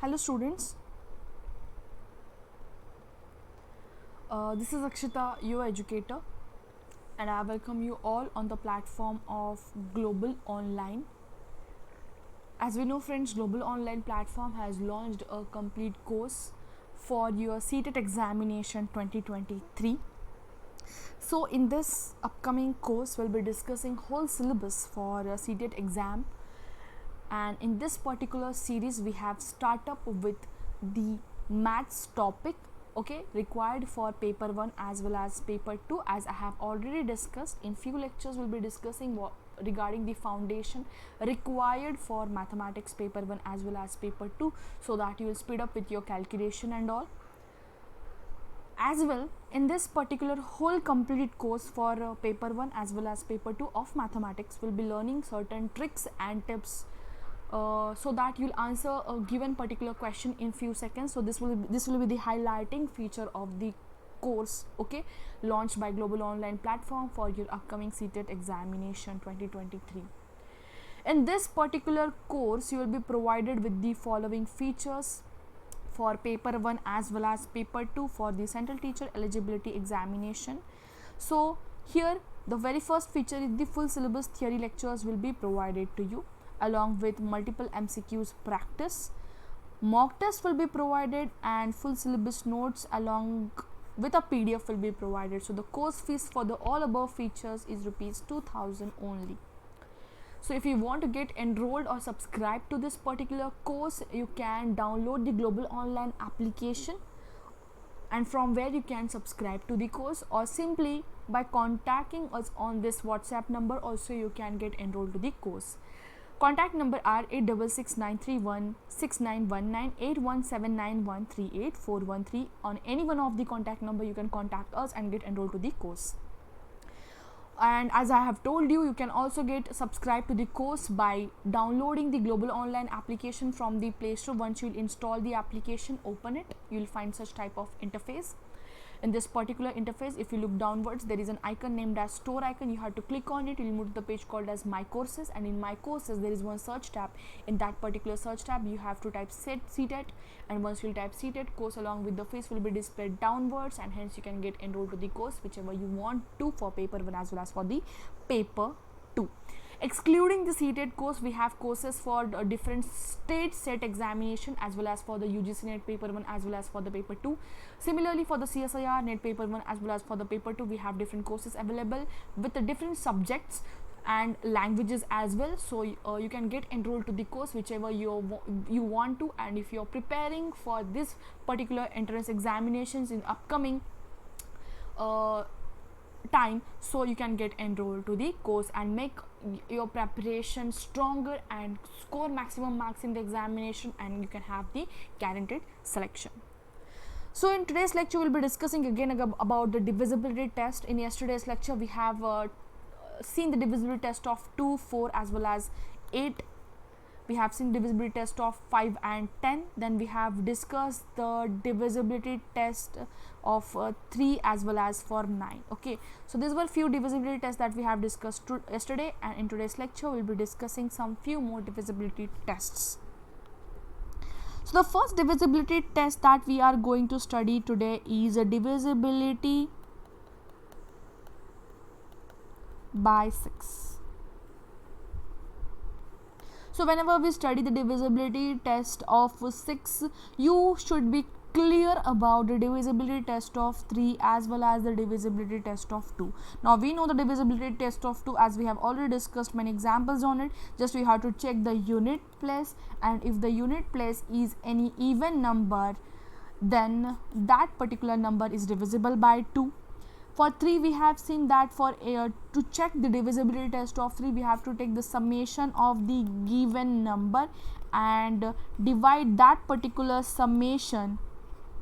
Hello students, this is Akshita, your educator, and I welcome you all on the platform of Global Online. As we know friends, Global Online platform has launched a complete course for your CTET examination 2023. So in this upcoming course, we'll be discussing whole syllabus for CTET exam, and in this particular series we have start up with the maths topic, okay, required for paper 1 as well as paper 2. As I have already discussed in few lectures, we'll be discussing regarding the foundation required for mathematics paper 1 as well as paper 2, so that you will speed up with your calculation and all. As well, in this particular whole complete course for paper 1 as well as paper 2 of mathematics, we'll be learning certain tricks and tips so that you'll answer a given particular question in few seconds. So this will be the highlighting feature of the course, okay, launched by Global Online platform for your upcoming CTET examination 2023. In this particular course, you will be provided with the following features for paper 1 as well as paper 2 for the central teacher eligibility examination. So here the very first feature is the full syllabus theory lectures will be provided to you, along with multiple MCQs practice. Mock test will be provided and full syllabus notes along with a PDF will be provided. So the course fees for the all above features is ₹2,000 only. So if you want to get enrolled or subscribe to this particular course, you can download the Global Online application, and from where you can subscribe to the course, or simply by contacting us on this WhatsApp number also you can get enrolled to the course. Contact number are 8669316919, 8179138413. On any one of the contact number you can contact us and get enrolled to the course. And as I have told you, you can also get subscribed to the course by downloading the Global Online application from the Play Store. Once you install the application, open it, you will find such type of interface. In this particular interface, if you look downwards, there is an icon named as store icon. You have to click on it. You will move to the page called as my courses, and in my courses there is one search tab. In that particular search tab you have to type CTET, and once you type CTET, course along with the fees will be displayed downwards, and hence you can get enrolled to the course whichever you want to for paper 1 as well as for the paper 2. Excluding the CTET course, we have courses for different state set examination as well as for the UGC NET paper 1 as well as for the paper 2. Similarly, for the CSIR NET paper 1 as well as for the paper 2, we have different courses available with the different subjects and languages as well. So you can get enrolled to the course whichever you want to, and if you're preparing for this particular entrance examinations in upcoming time, so you can get enrolled to the course and make your preparation stronger and score maximum marks in the examination, and you can have the guaranteed selection. So in today's lecture we'll be discussing again about the divisibility test. In yesterday's lecture we have seen the divisibility test of 2, 4 as well as 8. We have seen divisibility test of 5 and 10. Then we have discussed the divisibility test of 3 as well as for 9. Okay, so these were few divisibility tests that we have discussed yesterday, and in today's lecture we'll be discussing some few more divisibility tests. So the first divisibility test that we are going to study today is a divisibility by 6. So whenever we study the divisibility test of 6, you should be clear about the divisibility test of 3 as well as the divisibility test of 2. Now we know the divisibility test of 2 as we have already discussed many examples on it. Just we have to check the unit place, and if the unit place is any even number, then that particular number is divisible by 2. For 3, we have seen that for to check the divisibility test of 3, we have to take the summation of the given number and divide that particular summation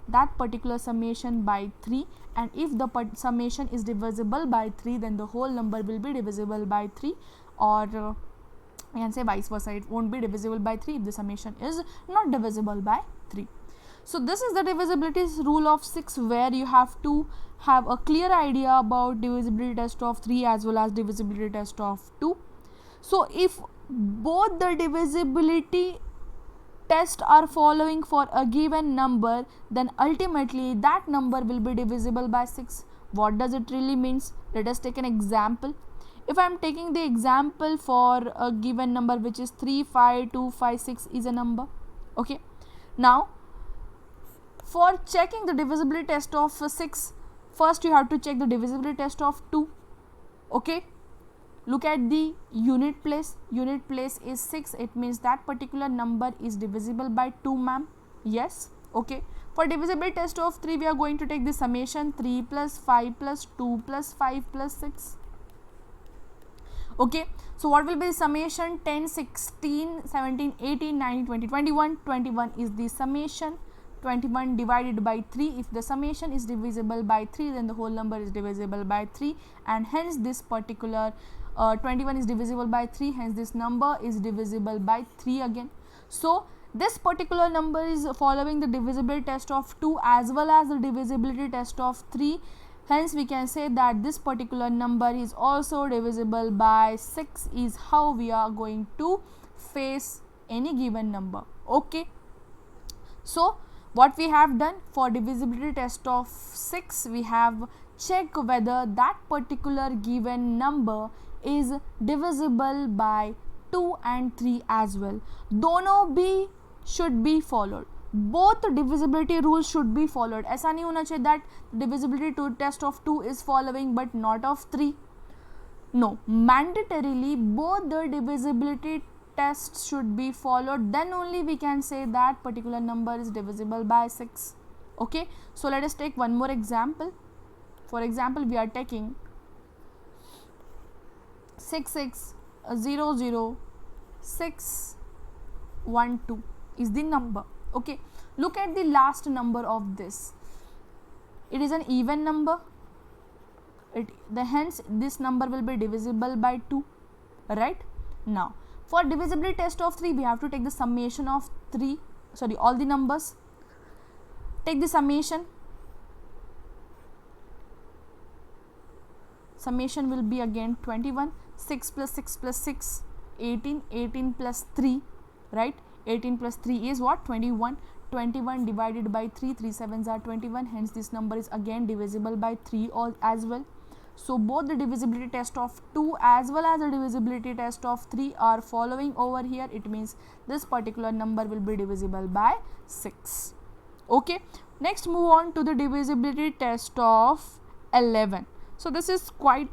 by 3, and if the summation is divisible by 3, then the whole number will be divisible by 3, or you can say vice versa, it won't be divisible by 3 if the summation is not divisible by 3. So this is the divisibility rule of 6, where you have to have a clear idea about divisibility test of 3 as well as divisibility test of 2. So if both the divisibility tests are following for a given number, then ultimately that number will be divisible by 6. What does it really means? Let us take an example. If I am taking the example for a given number which is 3, 5, 2, 5, 6 is a number. Okay. Now, for checking the divisibility test of 6, first you have to check the divisibility test of 2. Okay. Look at the unit place. Unit place is 6. It means that particular number is divisible by 2, ma'am. Yes. Okay. For divisibility test of 3, we are going to take the summation 3 plus 5 plus 2 plus 5 plus 6. Okay. So what will be the summation? 10, 16, 17, 18, 19, 20, 21. 21 is the summation. 21 divided by 3. If the summation is divisible by 3, then the whole number is divisible by 3, and hence this particular 21 is divisible by 3, hence this number is divisible by 3 again. So this particular number is following the divisibility test of 2 as well as the divisibility test of 3. Hence we can say that this particular number is also divisible by 6 is how we are going to face any given number. Okay. So what we have done for divisibility test of 6, we have checked whether that particular given number is divisible by 2 and 3 as well. दोनों भी should be followed. Both divisibility rules should be followed. ऐसा नहीं होना चाहिए that divisibility to test of 2 is following but not of 3. No, mandatorily both the divisibility tests should be followed, then only we can say that particular number is divisible by 6. Okay, so let us take one more example. For example, we are taking 6600612 is the number. Okay, look at the last number of this. It is an even number. Hence this number will be divisible by 2, right? Now for divisibility test of 3, we have to take the summation of all the numbers. Take the summation. Summation will be again 21. 6 plus 6 plus 6, 18. 18 plus 3, right? 18 plus 3 is what? 21. 21 divided by 3. 3 sevens are 21. Hence this number is again divisible by 3 as well. So both the divisibility test of 2 as well as the divisibility test of 3 are following over here. It means this particular number will be divisible by 6. Okay. Next move on to the divisibility test of 11. So this is quite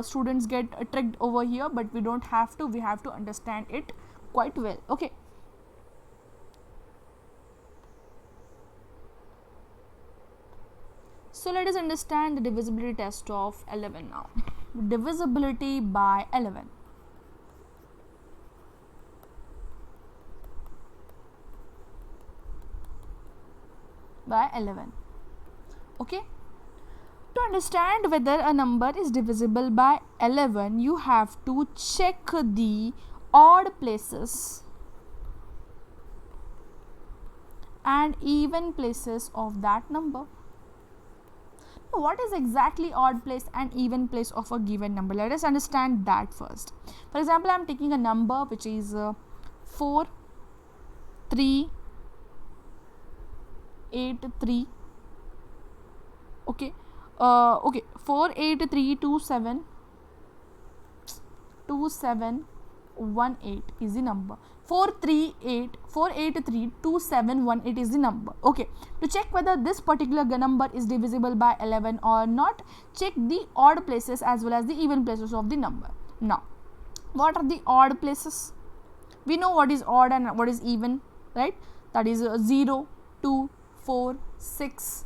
students get tricked over here, but we don't have to. We have to understand it quite well. Okay. So let us understand the divisibility test of 11 now. Divisibility by 11. By 11. Okay. To understand whether a number is divisible by 11, you have to check the odd places and even places of that number. What is exactly odd place and even place of a given number? Let us understand that first. For example, I am taking a number which is 4, 3, 8, 3. Okay. 4, 8, 3, 2, 7, 2, 7, 1, 8 is the number. 4, 3, 8, 4, 8, 3, 2, 7, 1, 8 is the number. Okay. To check whether this particular number is divisible by 11 or not, check the odd places as well as the even places of the number. Now, what are the odd places? We know what is odd and what is even, right? That is 0, 2, 4, 6,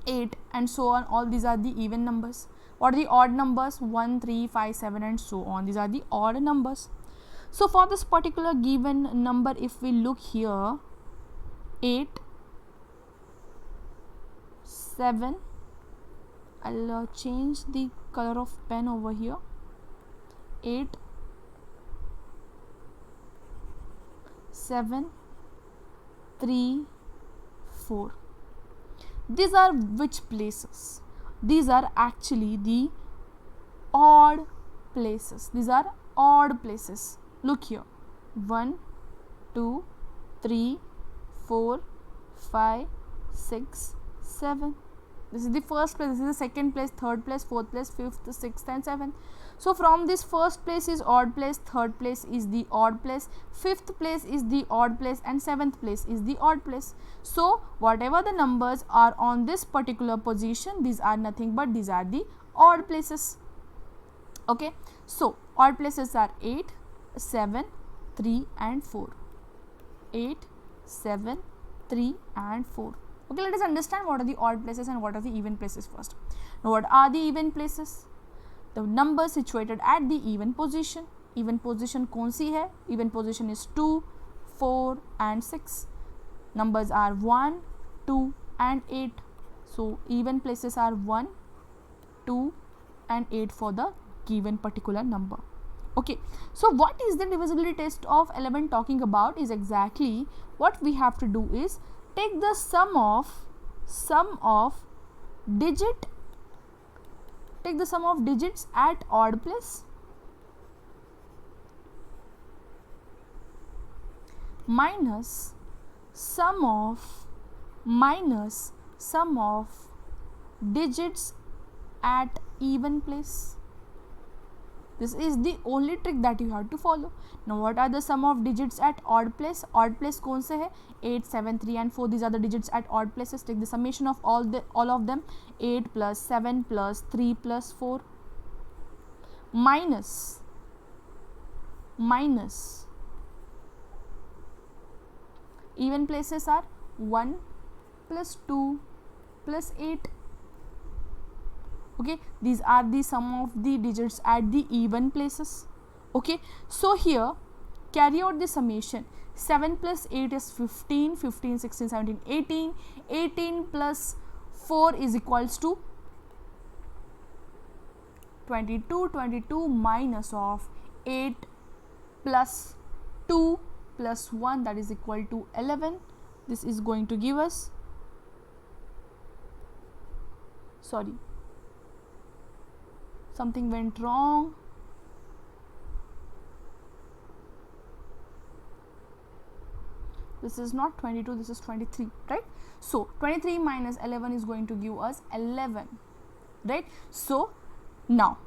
8 and so on. All these are the even numbers. What are the odd numbers? 1, 3, 5, 7 and so on. These are the odd numbers. So for this particular given number, if we look here, 8, 7, I'll change the color of pen over here, 8, 7, 3, 4. These are which places? These are actually the odd places. These are odd places. Look here, 1, 2, 3, 4, 5, 6, 7. This is the first place, this is the second place, third place, fourth place, fifth, sixth and seventh. So from this first place is odd place, third place is the odd place, fifth place is the odd place and seventh place is the odd place. So whatever the numbers are on this particular position, these are nothing but these are the odd places. Okay, so odd places are 8, 7, 3 and 4. 8, 7, 3 and 4. Okay, let us understand what are the odd places and what are the even places first. Now, what are the even places? The numbers situated at the even position. Even position कौन सी है? Even position is 2, 4 and 6. Numbers are 1, 2 and 8. So, even places are 1, 2 and 8 for the given particular number. Okay, so what is the divisibility test of 11 talking about is exactly what we have to do is take the sum of digits at odd place minus sum of digits at even place. This is the only trick that you have to follow. Now, what are the sum of digits at odd place? Odd place कौन से है? 8, 7, 3 and 4. These are the digits at odd places. Take the summation of all of them. 8 plus 7 plus 3 plus 4 minus even places are 1 plus 2 plus 8. Okay, these are the sum of the digits at the even places. Okay, so here carry out the summation. 7 plus 8 is 15, 15, 16, 17, 18. 18 plus 4 is equals to 22. 22 minus of 8 plus 2 plus 1, that is equal to 11. This is going to give us, sorry, something went wrong. This is not 22, this is 23, right? So 23 minus 11 is going to give us 11, right? So now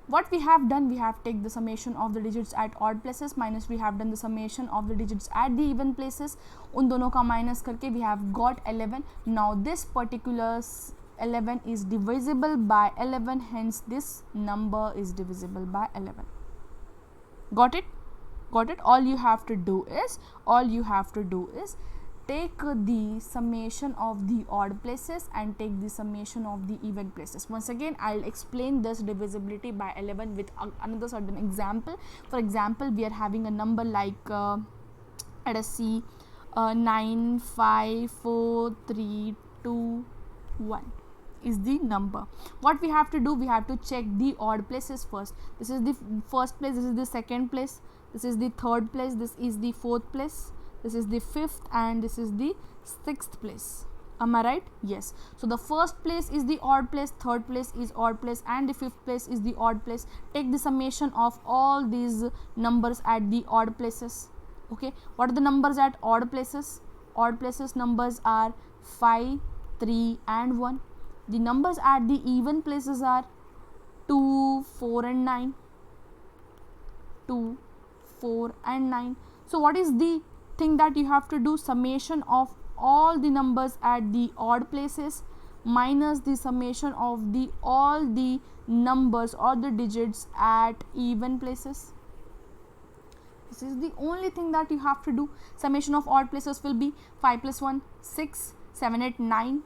what we have done, we have taken the summation of the digits at odd places minus we have done the summation of the digits at the even places. उन दोनों का minus करके we have got 11. Now this particular 11 is divisible by 11, hence this number is divisible by 11. Got it? Got it? All you have to do is take the summation of the odd places and take the summation of the even places. Once again, I'll explain this divisibility by 11 with another certain example. For example, we are having a number like let us see 9, 5, 4, 3, 2, 1 is the number. What we have to do, we have to check the odd places first. This is the first place, this is the second place, this is the third place, this is the fourth place, this is the fifth and this is the sixth place. Am I right? Yes. So the first place is the odd place, third place is odd place and the fifth place is the odd place. Take the summation of all these numbers at the odd places. Okay, what are the numbers at odd places? Odd places numbers are 5, 3 and 1. The numbers at the even places are 2, 4 and 9. 2, 4 and 9. So what is the thing that you have to do? Summation of all the numbers at the odd places minus the summation of all the numbers or the digits at even places. This is the only thing that you have to do. Summation of odd places will be 5 plus 1, 6, 7, 8, 9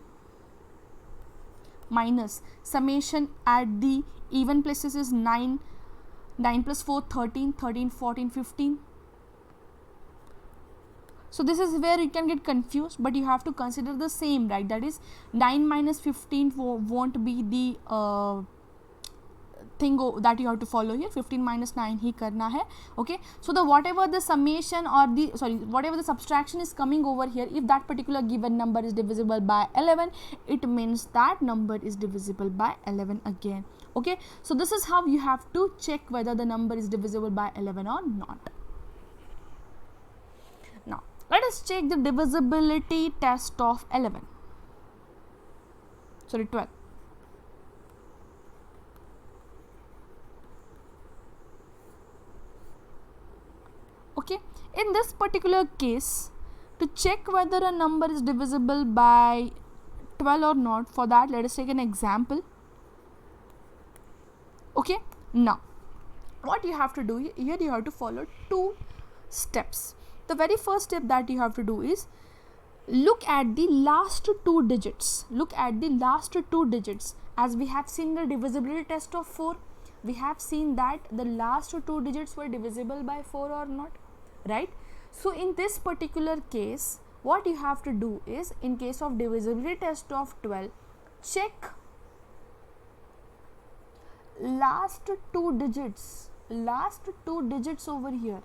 minus summation at the even places is 9, 9 plus 4, 13, 13, 14, 15. So this is where you can get confused, but you have to consider the same, right? That is 9 minus 15 won't be the thing that you have to follow here. 15 minus 9 ही करना है. Okay, so the whatever the summation or the whatever the subtraction is coming over here, if that particular given number is divisible by 11, it means that number is divisible by 11 again. Okay, so this is how you have to check whether the number is divisible by 11 or not. Now Let us check the divisibility test of 12. Okay, in this particular case, to check whether a number is divisible by 12 or not, for that let us take an example. Okay, now what you have to do here, you have to follow two steps. The very first step that you have to do is look at the last two digits. As we have seen the divisibility test of 4, we have seen that the last two digits were divisible by 4 or not, right? So in this particular case, what you have to do is, in case of divisibility test of 12, check last two digits over here.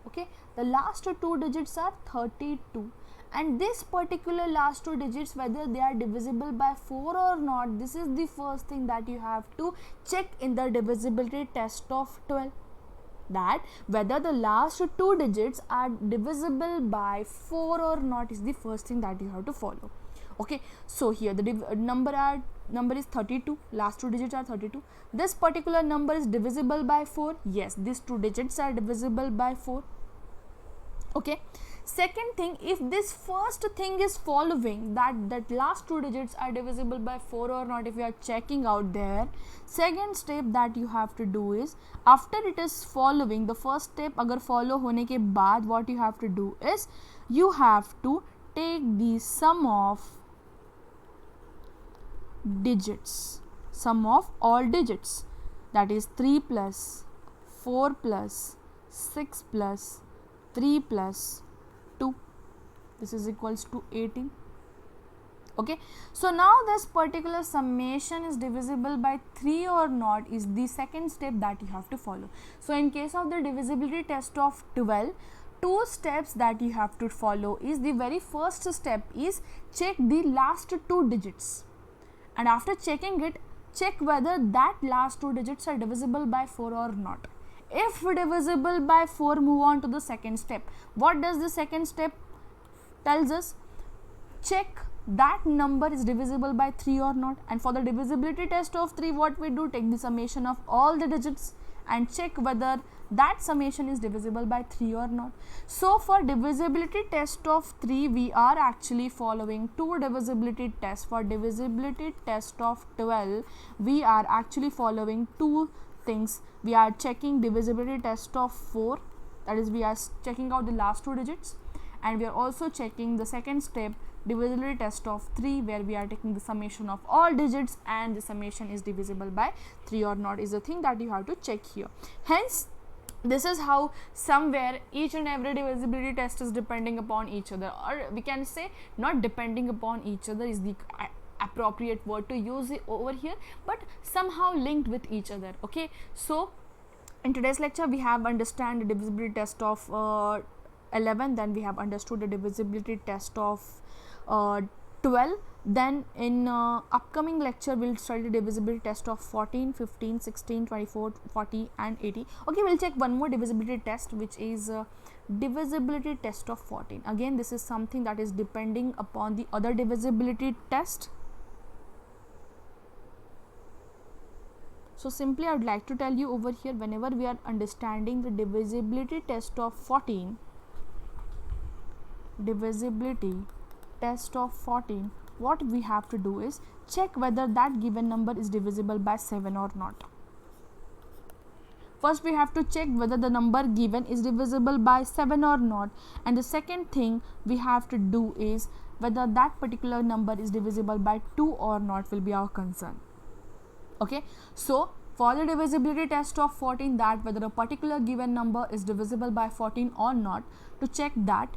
Okay, the last two digits are 32, and this particular last two digits, whether they are divisible by 4 or not, this is the first thing that you have to check in the divisibility test of 12, that whether the last two digits are divisible by 4 or not is the first thing that you have to follow. Okay, so here the number is 32, last two digits are 32. This particular number is divisible by 4. Yes, these two digits are divisible by 4. Okay, second thing, if this first thing is following, that last two digits are divisible by 4 or not, if you are checking out there, second step that you have to do is, after it is following the first step, agar follow hone ke baad, what you have to do is, you have to take the sum of digits, sum of all digits, that is 3 plus 4 plus 6 plus 3 plus 2, this is equals to 18. Okay, so now this particular summation is divisible by 3 or not is the second step that you have to follow. So in case of the divisibility test of 12, two steps that you have to follow is, the very first step is check the last two digits, and after checking it, check whether that last two digits are divisible by 4 or not. If divisible by 4, move on to the second step. What does the second step tells us? Check that number is divisible by 3 or not. And for the divisibility test of 3, what we do? Take the summation of all the digits and check whether that summation is divisible by 3 or not. So for divisibility test of 3, we are actually following two divisibility tests. For divisibility test of 12, we are actually following two things. We are checking divisibility test of 4, that is, we are checking out the last two digits, and we are also checking the second step, divisibility test of 3, where we are taking the summation of all digits and the summation is divisible by 3 or not, is the thing that you have to check here. Hence, this is how somewhere each and every divisibility test is depending upon each other, or we can say not depending upon each other is the appropriate word to use over here, but somehow linked with each other. Okay, so in today's lecture we have understand the divisibility test of 11, then we have understood the divisibility test of 12, then in upcoming lecture we'll study the divisibility test of 14, 15, 16, 24, 40 and 80. Okay, we'll check one more divisibility test, which is divisibility test of 14. Again, this is something that is depending upon the other divisibility test. So simply I would like to tell you over here, whenever we are understanding the divisibility test of 14, what we have to do is check whether that given number is divisible by 7 or not. First we have to check whether the number given is divisible by 7 or not, and the second thing we have to do is whether that particular number is divisible by 2 or not will be our concern. Okay, so for the divisibility test of 14, that whether a particular given number is divisible by 14 or not, to check that,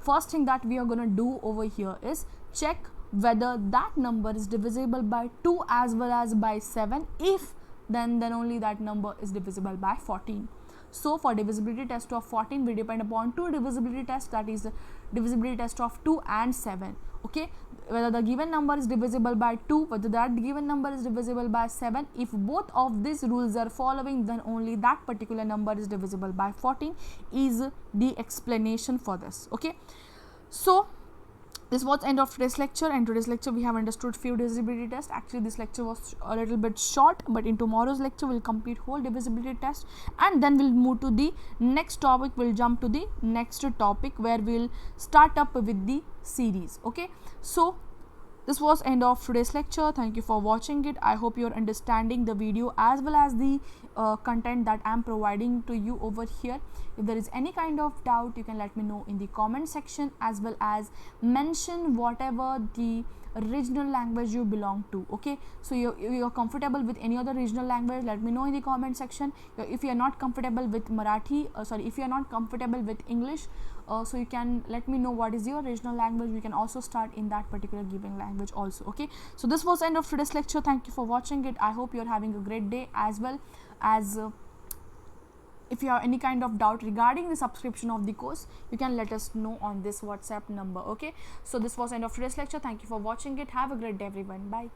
first thing that we are going to do over here is check whether that number is divisible by 2 as well as by 7. If then only that number is divisible by 14. So for divisibility test of 14 will depend upon two divisibility tests, that is the divisibility test of 2 and 7. Okay, whether the given number is divisible by 2, whether that given number is divisible by 7. If both of these rules are following, then only that particular number is divisible by 14 is the explanation for this. Okay, so this was end of today's lecture, and today's lecture we have understood few divisibility tests. Actually this lecture was a little bit short, but in tomorrow's lecture we'll complete whole divisibility test, and then we'll move to the next topic. We'll jump to the next topic where we'll start up with the series. Okay, so this was end of today's lecture. Thank you for watching it. I hope you're understanding the video as well as the content that I'm providing to you over here. If there is any kind of doubt, you can let me know in the comment section, as well as mention whatever the regional language you belong to. Okay, so you're comfortable with any other regional language, let me know in the comment section. If you're not comfortable with Marathi, if you're not comfortable with English, so you can let me know what is your regional language. We can also start in that particular given language also. Okay, so this was the end of today's lecture. Thank you for watching it. I hope you're having a great day, as well as if you have any kind of doubt regarding the subscription of the course, you can let us know on this WhatsApp number. Okay, so this was the end of today's lecture. Thank you for watching it. Have a great day everyone. Bye.